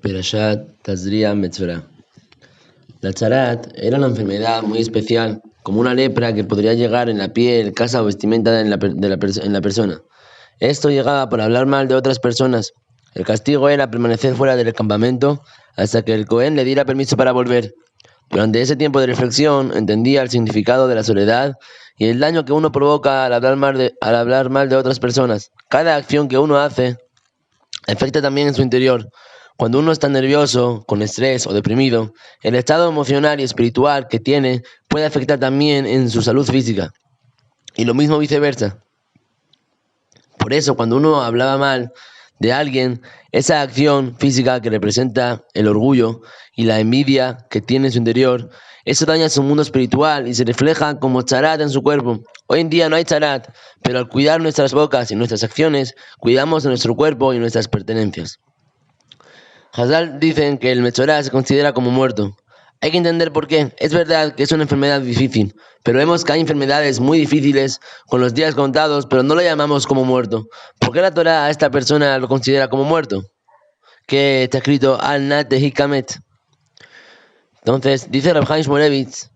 Perashat Tazria Metzora. La tzarat era una enfermedad muy especial, como una lepra que podría llegar en la piel, casa o vestimenta en la persona. Esto llegaba por hablar mal de otras personas. El castigo era permanecer fuera del campamento hasta que el Cohen le diera permiso para volver. Durante ese tiempo de reflexión entendía el significado de la soledad y el daño que uno provoca al hablar mal de otras personas. Cada acción que uno hace afecta también en su interior. Cuando uno está nervioso, con estrés o deprimido, el estado emocional y espiritual que tiene puede afectar también en su salud física. Y lo mismo viceversa. Por eso, cuando uno hablaba mal de alguien, esa acción física que representa el orgullo y la envidia que tiene en su interior, eso daña su mundo espiritual y se refleja como tzarat en su cuerpo. Hoy en día no hay tzarat, pero al cuidar nuestras bocas y nuestras acciones, cuidamos de nuestro cuerpo y nuestras pertenencias. Hazal dicen que el Metzorá se considera como muerto. Hay que entender por qué. Es verdad que es una enfermedad difícil, pero vemos que hay enfermedades muy difíciles con los días contados, pero no lo llamamos como muerto. ¿Por qué la Torá a esta persona lo considera como muerto? Que está escrito Al Nat de Hikamet. Entonces, dice Rav Chaim Shmulevitz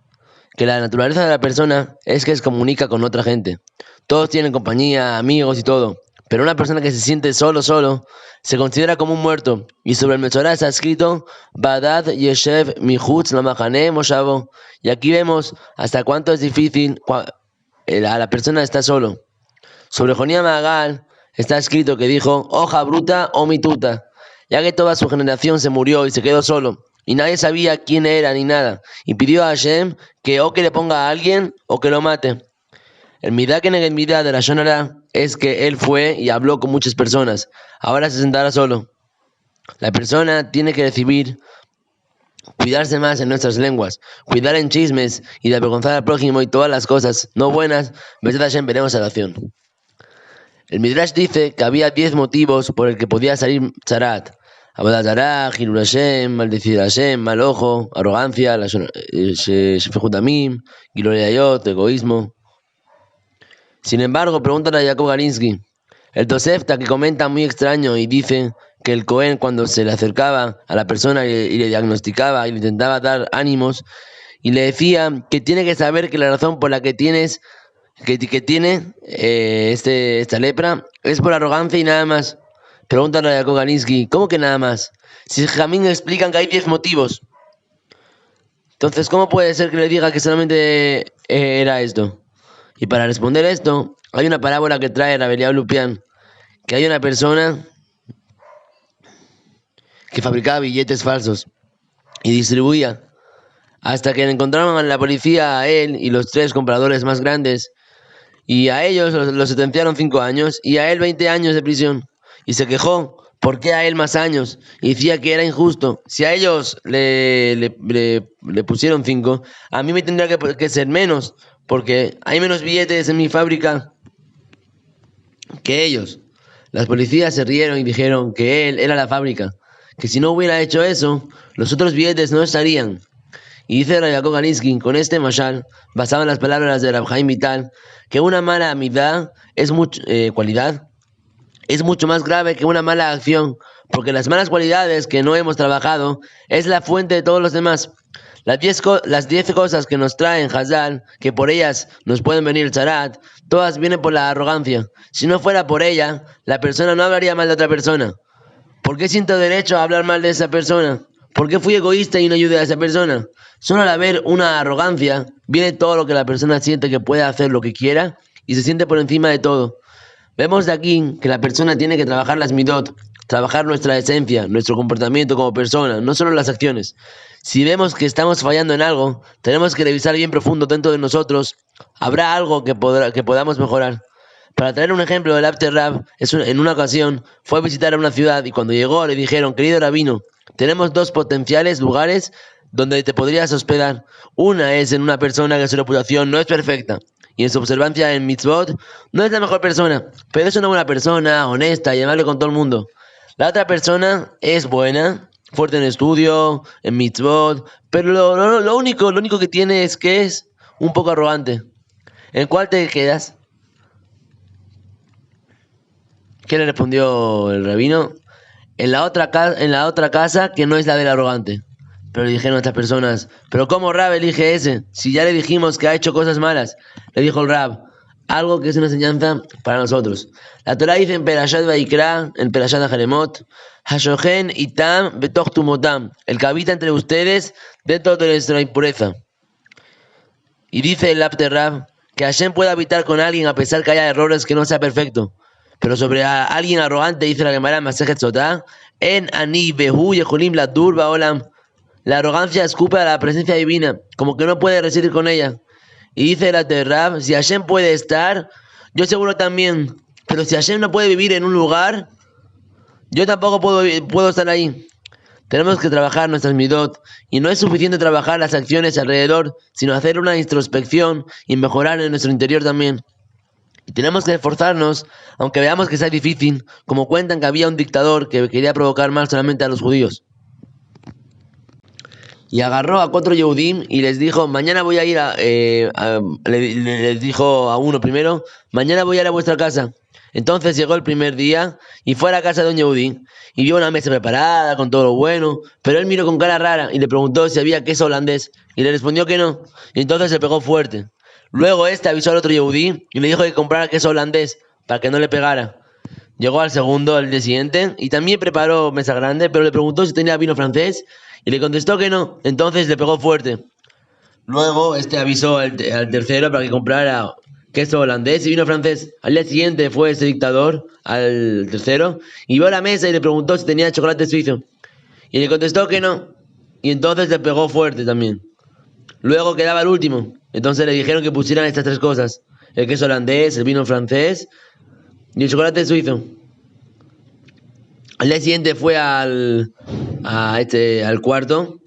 que la naturaleza de la persona es que se comunica con otra gente. Todos tienen compañía, amigos y todo. Pero una persona que se siente solo, se considera como un muerto. Y sobre el Metzorá está escrito Badad Yeshev Michutz Lamachane Moshavo. Y aquí vemos hasta cuánto es difícil a la persona está solo. Sobre Jonía Magal está escrito que dijo hoja bruta o mituta, ya que toda su generación se murió y se quedó solo. Y nadie sabía quién era ni nada. Y pidió a Hashem que o que le ponga a alguien o que lo mate. El Midá que neged Midá de la Shonara es que él fue y habló con muchas personas. Ahora se sentará solo. La persona tiene que recibir, cuidarse más en nuestras lenguas, cuidar en chismes y de avergonzar al prójimo y todas las cosas no buenas. Besed Hashem veremos salvación. El Midrash dice que había 10 motivos por el que podía salir tzarat. Avodat zará, Hilul Hashem, maldecir a Hashem, mal ojo, arrogancia, shefijut damim, Gilui Arayot, egoísmo. Sin embargo, preguntan a Jacob Galinsky, el Tosefta que comenta muy extraño y dice que el Cohen cuando se le acercaba a la persona y le diagnosticaba y le intentaba dar ánimos y le decía que tiene que saber que la razón por la que tienes que tiene esta lepra es por arrogancia y nada más. Preguntan a Jacob Galinsky, ¿cómo que nada más? Si Jamín explican que hay 10 motivos. Entonces, ¿cómo puede ser que le diga que solamente era esto? Y para responder esto, hay una parábola que trae Rabbi Eliyahu Lupián, que hay una persona que fabricaba billetes falsos y distribuía, hasta que encontraron a la policía a él y los 3 compradores más grandes, y a ellos los sentenciaron 5 años y a él 20 años de prisión. Y se quejó, ¿por qué a él más años? Y decía que era injusto. Si a ellos le pusieron 5, a mí me tendría que ser menos, porque hay menos billetes en mi fábrica que ellos. Las policías se rieron y dijeron que él era la fábrica, que si no hubiera hecho eso, los otros billetes no estarían. Y dice Jacob Galinsky, con este mashal, basado en las palabras de Rav Chaim Vital, que una mala amidad cualidad es mucho más grave que una mala acción, porque las malas cualidades que no hemos trabajado es la fuente de todos los demás. Las 10 cosas que nos traen Hazal, que por ellas nos pueden venir tzarat, todas vienen por la arrogancia. Si no fuera por ella, la persona no hablaría mal de otra persona. ¿Por qué siento derecho a hablar mal de esa persona? ¿Por qué fui egoísta y no ayudé a esa persona? Solo al haber una arrogancia, viene todo lo que la persona siente que puede hacer lo que quiera y se siente por encima de todo. Vemos de aquí que la persona tiene que trabajar las midot, trabajar nuestra esencia, nuestro comportamiento como persona, no solo las acciones. Si vemos que estamos fallando en algo, tenemos que revisar bien profundo dentro de nosotros. Habrá algo que podamos mejorar. Para traer un ejemplo, el Abter Rab, en una ocasión, fue a visitar a una ciudad y cuando llegó le dijeron, querido rabino, tenemos 2 potenciales lugares donde te podrías hospedar. Una es en una persona que su reputación no es perfecta y en su observancia en mitzvot no es la mejor persona, pero es una buena persona, honesta y amable con todo el mundo. La otra persona es buena, fuerte en estudio, en mitzvot, pero lo único que tiene es que es un poco arrogante. ¿En cuál te quedas? ¿Qué le respondió el rabino? en la otra casa que no es la del arrogante. Pero le dijeron a estas personas, ¿pero cómo Rab elige ese? Si ya le dijimos que ha hecho cosas malas. Le dijo el Rab, algo que es una enseñanza para nosotros. La Torah dice en Perashat Vaikra, en Perashat Jeremot, Hashochen itam betoch tumotam, el que habita entre ustedes dentro de nuestra impureza. Y dice el Apter Rab, que Hashem puede habitar con alguien a pesar que haya errores, que no sea perfecto. Pero sobre alguien arrogante, dice la Gemara Masejet Sotah, en ani behu yecholim ladur baolam. La arrogancia escupe a la presencia divina, como que no puede residir con ella. Y dice el Apter Rab, si Hashem puede estar, yo seguro también. Pero si Hashem no puede vivir en un lugar, yo tampoco puedo estar ahí. Tenemos que trabajar nuestras midot, y no es suficiente trabajar las acciones alrededor, sino hacer una introspección y mejorar en nuestro interior también. Y tenemos que esforzarnos, aunque veamos que sea difícil, como cuentan que había un dictador que quería provocar mal solamente a los judíos. Y agarró a 4 Yehudim y les dijo, mañana voy a ir les dijo a uno primero, mañana voy a ir a vuestra casa. Entonces llegó el primer día y fue a la casa de un Yehudí y vio una mesa preparada con todo lo bueno, pero él miró con cara rara y le preguntó si había queso holandés y le respondió que no, y entonces se pegó fuerte. Luego avisó al otro Yehudí y le dijo que comprara queso holandés para que no le pegara. Llegó al segundo, al día siguiente, y también preparó mesa grande, pero le preguntó si tenía vino francés y le contestó que no, entonces le pegó fuerte. Luego avisó al tercero para que comprara queso holandés y vino francés. Al día siguiente fue ese dictador al tercero y vio a la mesa y le preguntó si tenía chocolate suizo. Y le contestó que no. Y entonces le pegó fuerte también. Luego quedaba el último. Entonces le dijeron que pusieran estas 3 cosas. El queso holandés, el vino francés y el chocolate suizo. Al día siguiente fue al cuarto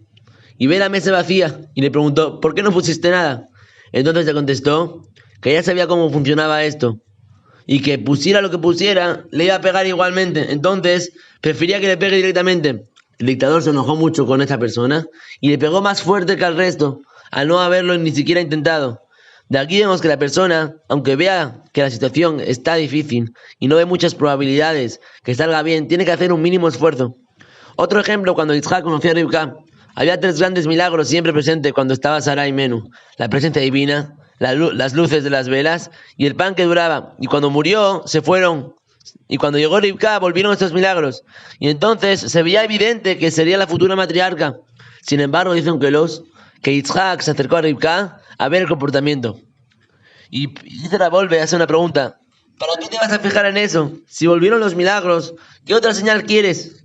y ve la mesa vacía y le preguntó, ¿por qué no pusiste nada? Entonces le contestó que ya sabía cómo funcionaba esto y que pusiera lo que pusiera, le iba a pegar igualmente. Entonces prefería que le pegue directamente. El dictador se enojó mucho con esta persona y le pegó más fuerte que al resto, al no haberlo ni siquiera intentado. De aquí vemos que la persona, aunque vea que la situación está difícil y no ve muchas probabilidades que salga bien, tiene que hacer un mínimo esfuerzo. Otro ejemplo, cuando Yitzhak conoció a Rivka, había 3 grandes milagros siempre presentes cuando estaba Sara y Menú: la presencia divina, las luces de las velas y el pan que duraba. Y cuando murió, se fueron. Y cuando llegó Rivka, volvieron estos milagros. Y entonces se veía evidente que sería la futura matriarca. Sin embargo, dicen que Yitzhak se acercó a Rivka a ver el comportamiento. Y Yitzhak vuelve a hacer una pregunta. ¿Para qué te vas a fijar en eso? Si volvieron los milagros, ¿qué otra señal quieres?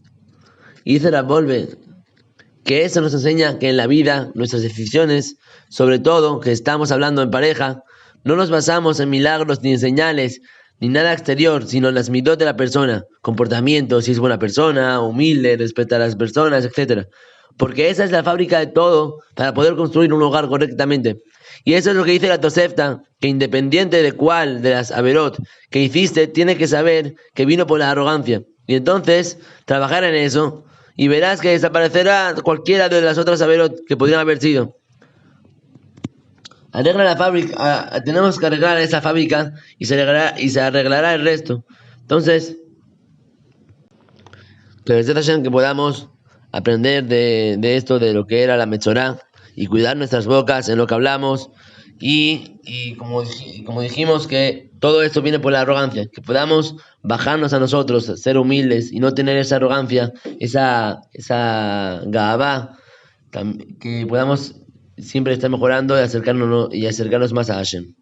Y Yitzhak vuelve que eso nos enseña que en la vida, nuestras decisiones, sobre todo que estamos hablando en pareja, no nos basamos en milagros ni en señales, ni nada exterior, sino en las midot de la persona, comportamiento, si es buena persona, humilde, respeta a las personas, etc. Porque esa es la fábrica de todo para poder construir un hogar correctamente. Y eso es lo que dice la Tosefta, que independiente de cuál de las averot que hiciste, tiene que saber que vino por la arrogancia. Y entonces, trabajar en eso, y verás que desaparecerá cualquiera de las otras averot que podrían haber sido. Arregla la fábrica, tenemos que arreglar esa fábrica y se arreglará el resto. Entonces, que podamos aprender de esto, de lo que era la Metzorá, y cuidar nuestras bocas en lo que hablamos, y como dijimos, que todo esto viene por la arrogancia, que podamos bajarnos a nosotros, ser humildes y no tener esa arrogancia, esa gaabá, que podamos siempre estar mejorando y acercarnos más a Hashem.